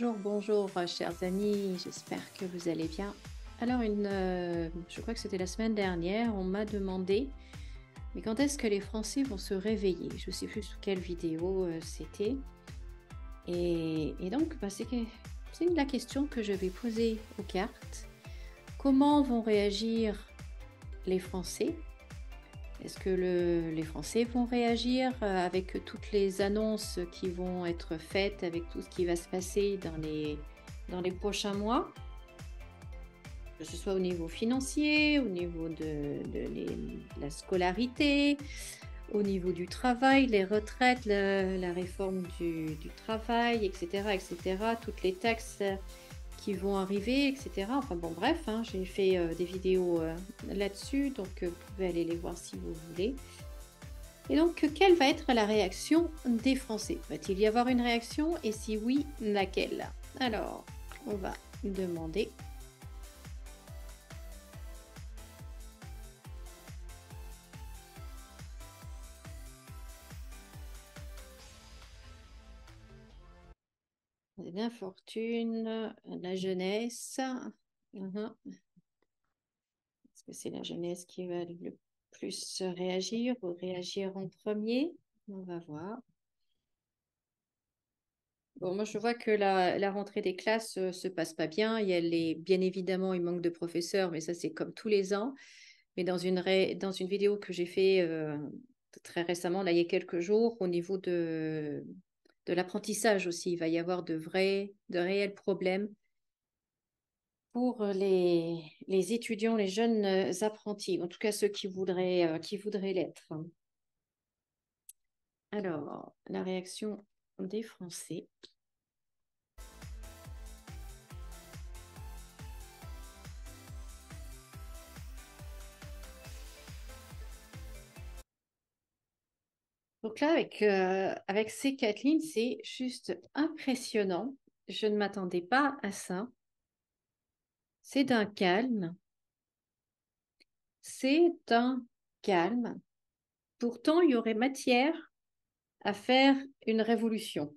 Bonjour, chers amis, j'espère que vous allez bien. Alors, je crois que c'était la semaine dernière, on m'a demandé, mais quand est-ce que les Français vont se réveiller? Je ne sais plus sous quelle vidéo c'était. Et donc, c'est la question que je vais poser aux cartes. Comment vont réagir les Français? Est-ce que les Français vont réagir avec toutes les annonces qui vont être faites, avec tout ce qui va se passer dans les prochains mois, que ce soit au niveau financier, au niveau de la scolarité, au niveau du travail, les retraites, la réforme du travail, etc., etc., toutes les taxes qui vont arriver, etc. Enfin bon, bref, hein, j'ai fait des vidéos là-dessus, donc vous pouvez aller les voir si vous voulez. Et donc, quelle va être la réaction des Français? Va-t-il y avoir une réaction? Et si oui, laquelle? Alors, on va demander. Bien, fortune, la jeunesse. Est-ce que c'est la jeunesse qui va le plus réagir ou réagir en premier? On va voir. Bon, moi, je vois que la rentrée des classes se passe pas bien. Bien évidemment, il manque de professeurs, mais ça, c'est comme tous les ans. Mais dans une vidéo que j'ai fait très récemment, là, il y a quelques jours, au niveau de l'apprentissage aussi, il va y avoir de réels problèmes pour les étudiants, les jeunes apprentis, en tout cas ceux qui voudraient l'être. Alors, la réaction des Français. Donc là, avec ces quatre lignes, c'est juste impressionnant. Je ne m'attendais pas à ça. C'est d'un calme. C'est un calme. Pourtant, il y aurait matière à faire une révolution.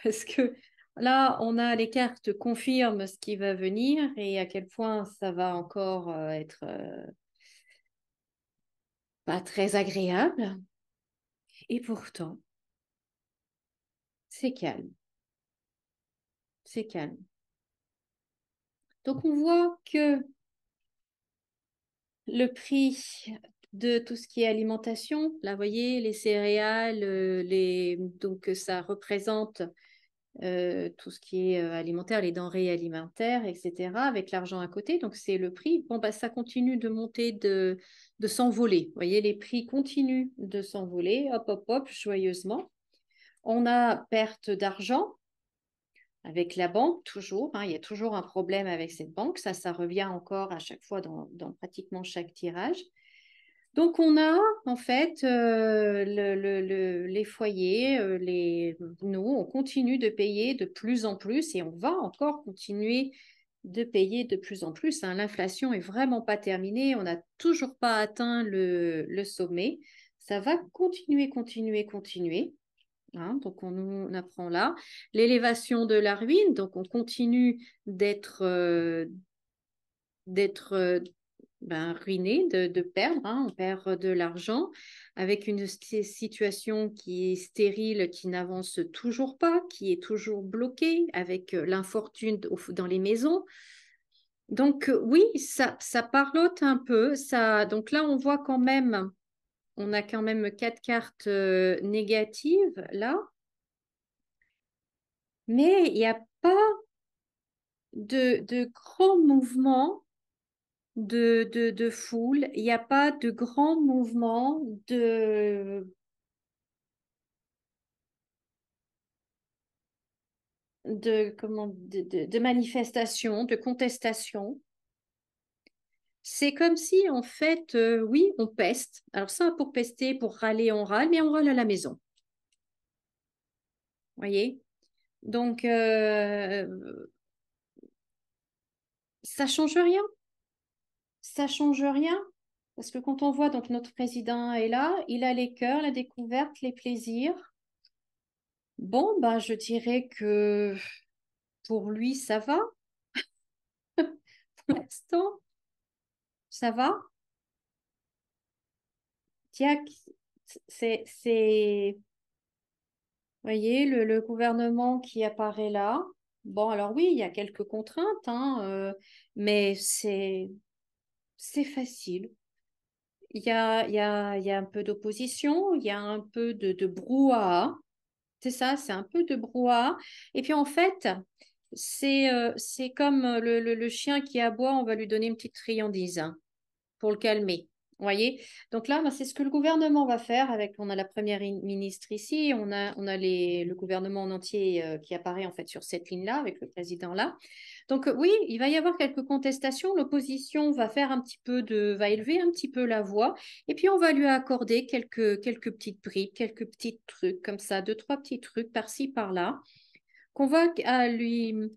Parce que là, on a les cartes confirment ce qui va venir et à quel point ça va encore être pas très agréable. Et pourtant, c'est calme. C'est calme. Donc, on voit que le prix de tout ce qui est alimentation, là, vous voyez, les céréales, donc ça représente tout ce qui est alimentaire, les denrées alimentaires, etc., avec l'argent à côté. Donc, c'est le prix. Bon, bah, ça continue de monter, de s'envoler. Vous voyez, les prix continuent de s'envoler, hop, hop, hop, joyeusement. On a perte d'argent avec la banque, toujours. Hein, il y a toujours un problème avec cette banque. Ça revient encore à chaque fois dans pratiquement chaque tirage. Donc, on a en fait les foyers, nous, on continue de payer de plus en plus et on va encore continuer de payer de plus en plus. Hein. L'inflation est vraiment pas terminée, on n'a toujours pas atteint le sommet. Ça va continuer, continuer, continuer. Hein. Donc, on apprend là. L'élévation de la ruine, donc on continue d'être ruiné, de perdre, hein, on perd de l'argent avec une situation qui est stérile, qui n'avance toujours pas, qui est toujours bloquée, avec l'infortune dans les maisons. Donc oui, ça parlote un peu. Donc là, on voit quand même, on a quand même quatre cartes négatives là, mais il n'y a pas de grands mouvements de foule. Il n'y a pas de grands mouvements de manifestations, de contestations. C'est comme si, en fait, oui, on peste. Alors ça, pour pester, pour râler, on râle, mais on râle à la maison. Vous voyez? Donc, ça change rien. Ça change rien. Parce que quand on voit donc notre président est là, il a les cœurs, la découverte, les plaisirs. Bon, bah, je dirais que pour lui, ça va. Pour l'instant, ça va. Tiens, vous voyez, le gouvernement qui apparaît là. Bon, alors oui, il y a quelques contraintes, hein, mais c'est facile. Il y a un peu d'opposition, il y a un peu de brouhaha. C'est ça, c'est un peu de brouhaha. Et puis en fait, c'est comme le chien qui aboie, on va lui donner une petite friandise, hein, pour le calmer. Vous voyez? Donc là, ben, c'est ce que le gouvernement va faire avec, on a la première ministre ici, on a le gouvernement en entier qui apparaît en fait sur cette ligne-là avec le président là. Donc oui, il va y avoir quelques contestations. L'opposition va faire un petit peu va élever un petit peu la voix, et puis on va lui accorder quelques petites briques, quelques petits trucs comme ça, deux, trois petits trucs par-ci, par-là, qu'on va lui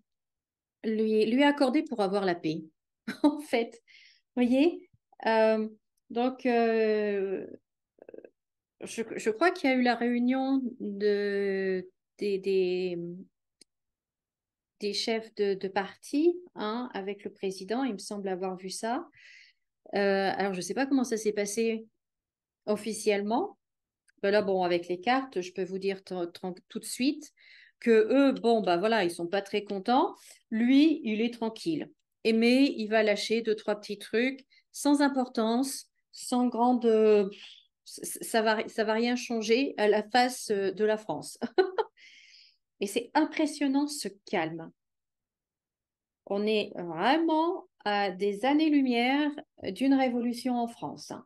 accorder pour avoir la paix, en fait. Vous voyez? Euh, donc, je crois qu'il y a eu la réunion des, des, des chefs de parti, hein, avec le président. Il me semble avoir vu ça. Alors, je ne sais pas comment ça s'est passé officiellement. Ben là, bon, avec les cartes, je peux vous dire tout de suite que eux, bon, bah voilà, ils sont pas très contents. Lui, il est tranquille. Mais il va lâcher deux, trois petits trucs sans importance, sans grande. Ça va rien changer à la face de la France. Et c'est impressionnant ce calme. On est vraiment à des années-lumière d'une révolution en France, hein.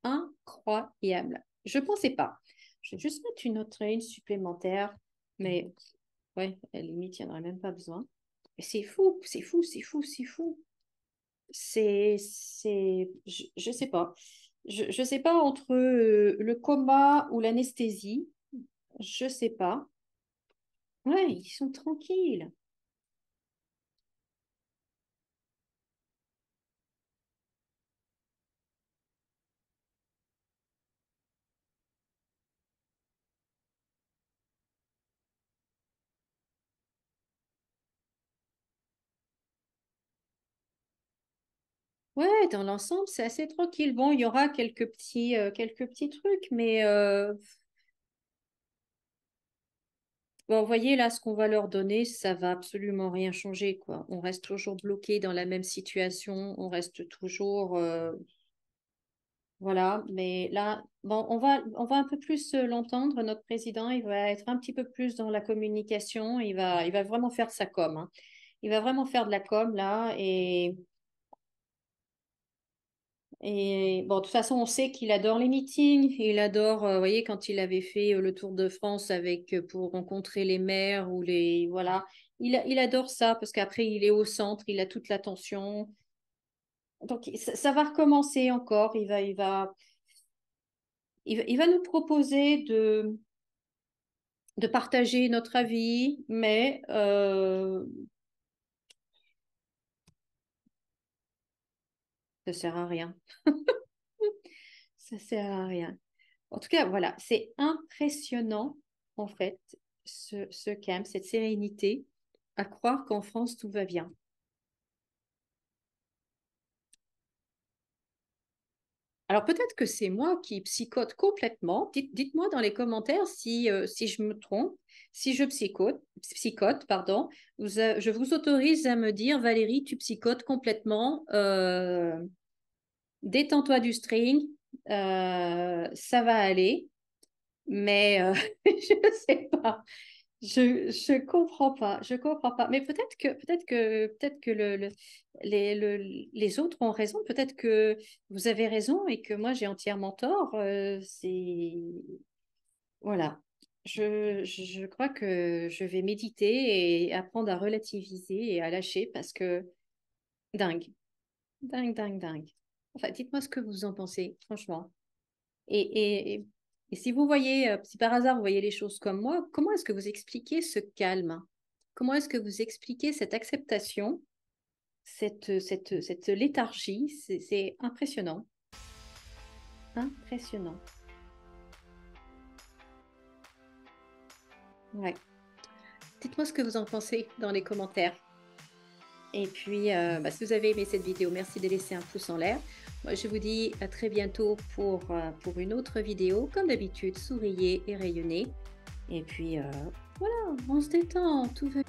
Incroyable. Je ne pensais pas. Je vais juste mettre une autre ligne supplémentaire, mais ouais, à la limite, il n'y en aurait même pas besoin. Mais c'est fou, c'est fou, c'est fou, c'est fou. Je sais pas. Je sais pas entre le coma ou l'anesthésie. Je sais pas. Ouais, ils sont tranquilles. Ouais, dans l'ensemble, c'est assez tranquille. Bon, il y aura quelques petits trucs, mais bon, vous voyez là, ce qu'on va leur donner, ça va absolument rien changer, quoi. On reste toujours bloqué dans la même situation, on reste toujours, voilà. Mais là, bon, on va un peu plus l'entendre. Notre président, il va être un petit peu plus dans la communication. Il va vraiment faire sa com, hein. Il va vraiment faire de la com là, et bon, de toute façon, on sait qu'il adore les meetings. Il adore, vous voyez, quand il avait fait le Tour de France avec pour rencontrer les maires ou les voilà, il adore ça parce qu'après il est au centre, il a toute l'attention. Donc ça va recommencer encore. Il va nous proposer de partager notre avis, mais ça sert à rien. Ça sert à rien. En tout cas, voilà, c'est impressionnant, en fait, ce calme, cette sérénité, à croire qu'en France, tout va bien. Alors peut-être que c'est moi qui psychote complètement. Dites-moi dans les commentaires si je me trompe, si je psychote, pardon. Je vous autorise à me dire, Valérie, tu psychotes complètement. Détends-toi du string, ça va aller. Mais je ne sais pas. Je comprends pas, je comprends pas. Mais peut-être que les autres ont raison. Peut-être que vous avez raison et que moi j'ai entièrement tort. C'est voilà. Je crois que je vais méditer et apprendre à relativiser et à lâcher parce que dingue, dingue. Enfin, dites-moi ce que vous en pensez, franchement. Et si vous voyez, si par hasard vous voyez les choses comme moi, comment est-ce que vous expliquez ce calme? Comment est-ce que vous expliquez cette acceptation, cette léthargie? C'est impressionnant, impressionnant. Ouais. Dites-moi ce que vous en pensez dans les commentaires. Et puis, si vous avez aimé cette vidéo, merci de laisser un pouce en l'air. Moi, je vous dis à très bientôt pour une autre vidéo. Comme d'habitude, souriez et rayonnez. Et puis, voilà, on se détend, tout va